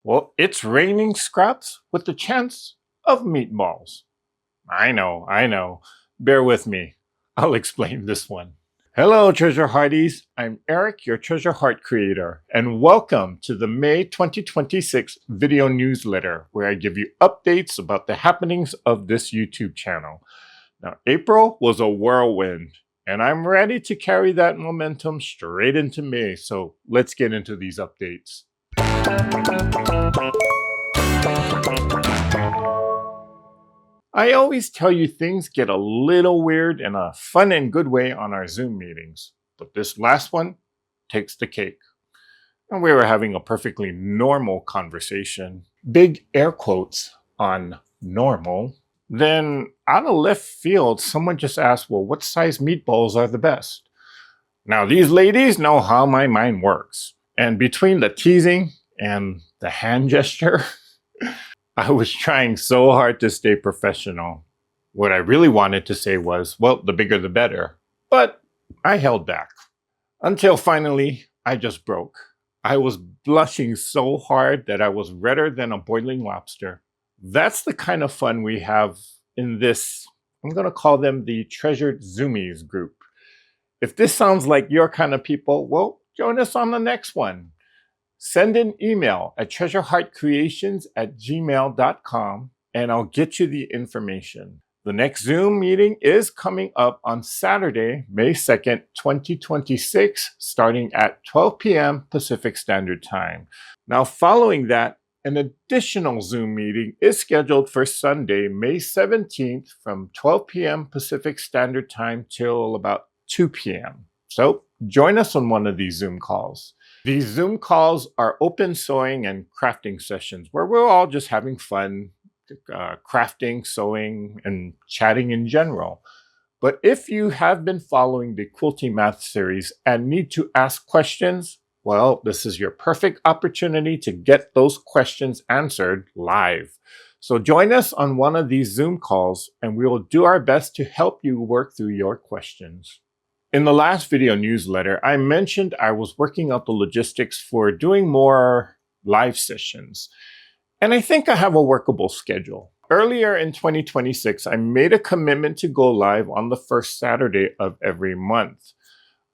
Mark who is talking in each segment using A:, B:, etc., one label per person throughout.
A: Well, it's raining scraps with the chance of meatballs. I know. Bear with me. I'll explain this one. Hello, Treasure Hearties. I'm Eric, your Treasure Heart creator, and welcome to the May 2026 video newsletter, where I give you updates about the happenings of this YouTube channel. Now, April was a whirlwind, and I'm ready to carry that momentum straight into May, so let's get into these updates. I always tell you things get a little weird in a fun and good way on our Zoom meetings, but this last one takes the cake. And we were having a perfectly normal conversation, big air quotes on normal. Then out of left field, someone just asked, well, what size meatballs are the best? Now, these ladies know how my mind works. And between the teasing and the hand gesture, I was trying so hard to stay professional. What I really wanted to say was, well, the bigger the better. But I held back. Until finally, I just broke. I was blushing so hard that I was redder than a boiling lobster. That's the kind of fun we have in this, I'm going to call them the Treasured Zoomies group. If this sounds like your kind of people, well, join us on the next one. Send an email at treasureheartcreations@gmail.com and I'll get you the information. The next Zoom meeting is coming up on Saturday, May 2nd, 2026, starting at 12 p.m. Pacific Standard Time. Now, following that, an additional Zoom meeting is scheduled for Sunday, May 17th from 12 p.m. Pacific Standard Time till about 2 p.m. So join us on one of these Zoom calls. These Zoom calls are open sewing and crafting sessions where we're all just having fun, crafting, sewing, and chatting in general. But if you have been following the Quilty Math Series and need to ask questions, well, this is your perfect opportunity to get those questions answered live. So join us on one of these Zoom calls and we will do our best to help you work through your questions. In the last video newsletter, I mentioned I was working out the logistics for doing more live sessions. And I think I have a workable schedule. Earlier in 2026, I made a commitment to go live on the first Saturday of every month.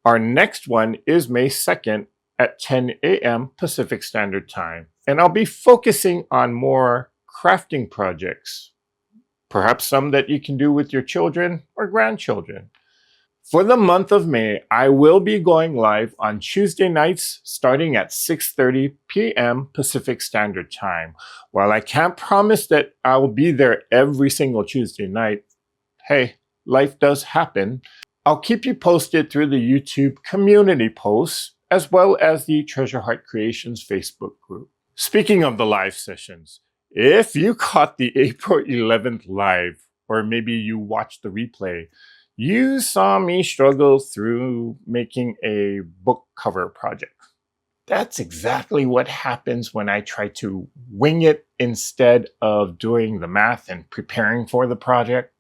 A: Our next one is May 2nd at 10 a.m. Pacific Standard Time. And I'll be focusing on more crafting projects, perhaps some that you can do with your children or grandchildren. For the month of May, I will be going live on Tuesday nights starting at 6:30 p.m. Pacific Standard Time. While I can't promise that I will be there every single Tuesday night, hey, life does happen. I'll keep you posted through the YouTube community posts as well as the Treasure Heart Creations Facebook group. Speaking of the live sessions, if you caught the April 11th live, or maybe you watched the replay, you saw me struggle through making a book cover project. That's exactly what happens when I try to wing it instead of doing the math and preparing for the project.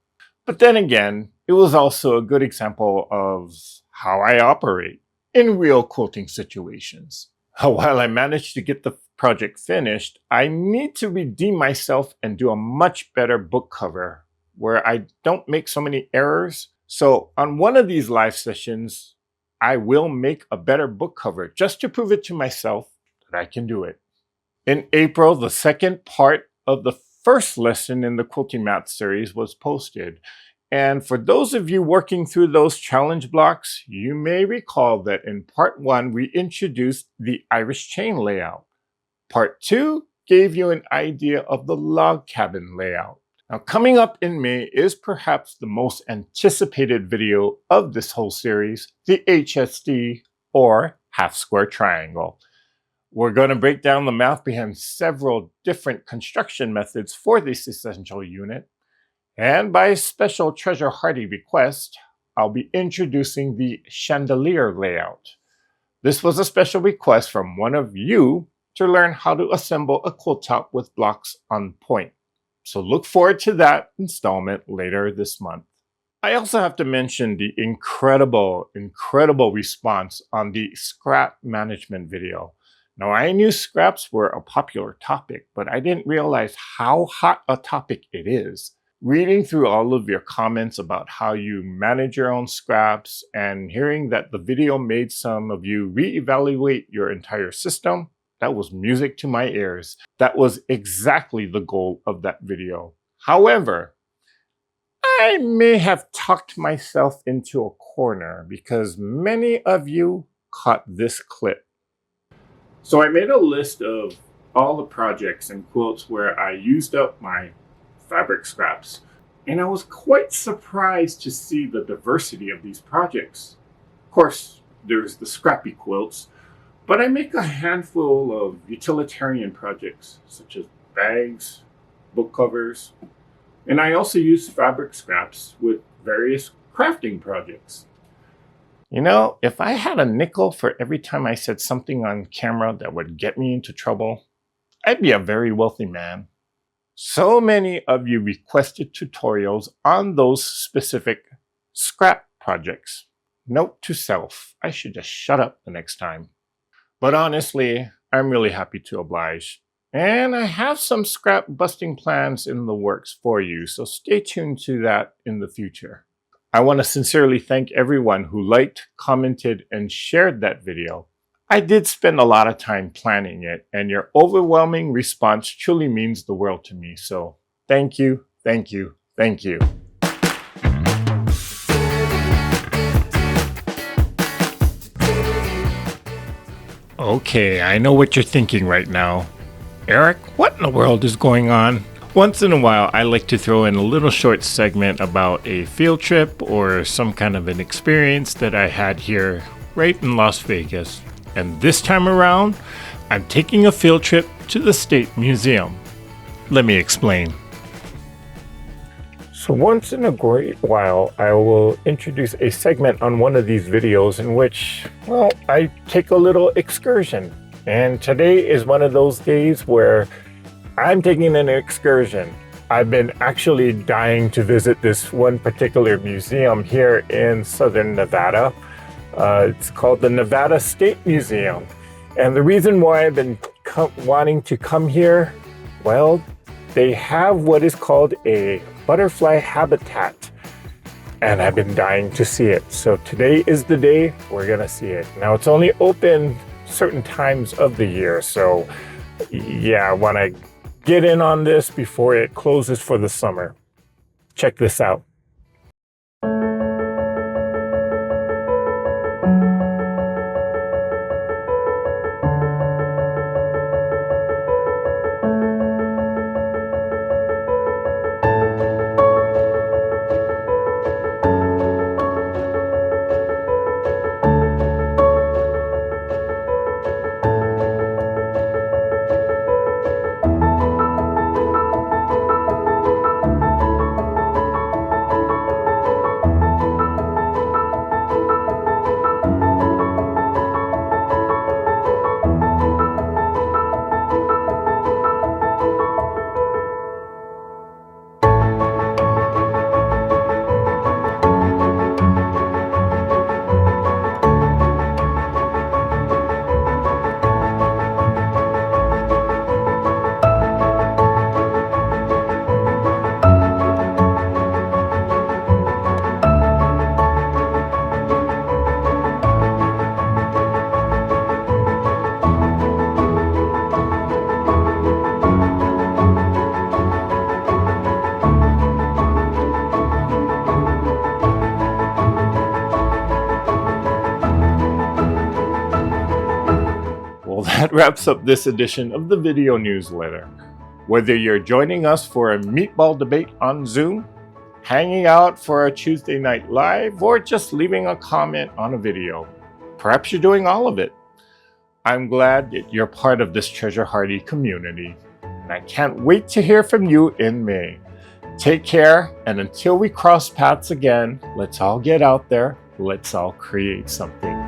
A: But then again, it was also a good example of how I operate in real quilting situations. While I managed to get the project finished, I need to redeem myself and do a much better book cover where I don't make so many errors. So on one of these live sessions, I will make a better book cover just to prove it to myself that I can do it. In April, the second part of the first lesson in the Quilty Math Series was posted. And for those of you working through those challenge blocks, you may recall that in part 1, we introduced the Irish chain layout. Part 2 gave you an idea of the log cabin layout. Now, coming up in May is perhaps the most anticipated video of this whole series, the HST, or half square triangle. We're going to break down the math behind several different construction methods for this essential unit. And by special Treasure Hearty request, I'll be introducing the Chandelier Layout. This was a special request from one of you to learn how to assemble a quilt top with blocks on point. So look forward to that installment later this month. I also have to mention the incredible response on the scrap management video. Now, I knew scraps were a popular topic, but I didn't realize how hot a topic it is. Reading through all of your comments about how you manage your own scraps and hearing that the video made some of you reevaluate your entire system, that was music to my ears. That was exactly the goal of that video. However, I may have talked myself into a corner because many of you caught this clip. So I made a list of all the projects and quilts where I used up my fabric scraps, and I was quite surprised to see the diversity of these projects. Of course, there's the scrappy quilts, but I make a handful of utilitarian projects such as bags, book covers, and I also use fabric scraps with various crafting projects. You know, if I had a nickel for every time I said something on camera that would get me into trouble, I'd be a very wealthy man. So many of you requested tutorials on those specific scrap projects. Note to self, I should just shut up the next time. But honestly, I'm really happy to oblige. And I have some scrap busting plans in the works for you, so stay tuned to that in the future. I want to sincerely thank everyone who liked, commented, and shared that video. I did spend a lot of time planning it, and your overwhelming response truly means the world to me. So thank you, thank you, thank you. Okay, I know what you're thinking right now. Eric, what in the world is going on? Once in a while, I like to throw in a little short segment about a field trip or some kind of an experience that I had here right in Las Vegas. And this time around, I'm taking a field trip to the State Museum. Let me explain. So once in a great while, I will introduce a segment on one of these videos in which, well, I take a little excursion. And today is one of those days where I'm taking an excursion. I've been actually dying to visit this one particular museum here in southern Nevada. It's called the Nevada State Museum. And the reason why I've been wanting to come here, well, they have what is called a butterfly habitat. And I've been dying to see it. So today is the day we're gonna see it. Now it's only open certain times of the year. So yeah, I wanna get in on this before it closes for the summer. Check this out. That wraps up this edition of the video newsletter. Whether you're joining us for a meatball debate on Zoom, hanging out for a Tuesday night live, or just leaving a comment on a video, perhaps you're doing all of it. I'm glad that you're part of this Treasure Heartie community, and I can't wait to hear from you in May. Take care, and until we cross paths again, let's all get out there, let's all create something.